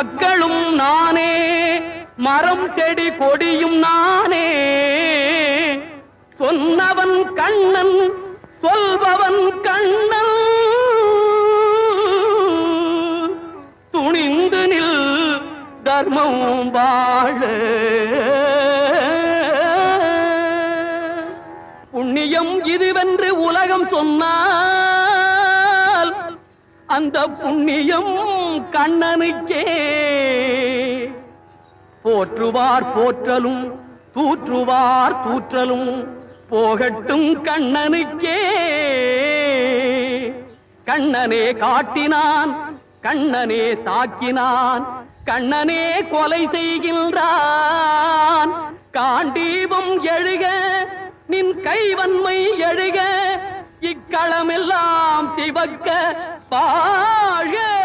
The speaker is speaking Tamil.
மக்களும் நானே, மரம் செடி கொடியும் நானே. சொன்னவன் கண்ணன், சொல்பவன் கண்ணன். துணிந்து நில் தர்மம் வாழ. புண்ணியம் இதுவென்று உலகம் சொன்னால் அந்த புண்ணியம் கண்ணனுக்கே. போற்றுவார் போற்றலும், தூற்றுவார் தூற்றலும் போகட்டும் கண்ணனுக்கே. கண்ணனே காட்டினான், கண்ணனே தாக்கினான், கண்ணனே கொலை செய்கின்றான். காண்டீபம் எழுக, நின் கைவன்மை எழுக, இக்களமெல்லாம் சிவக்க. வாழ.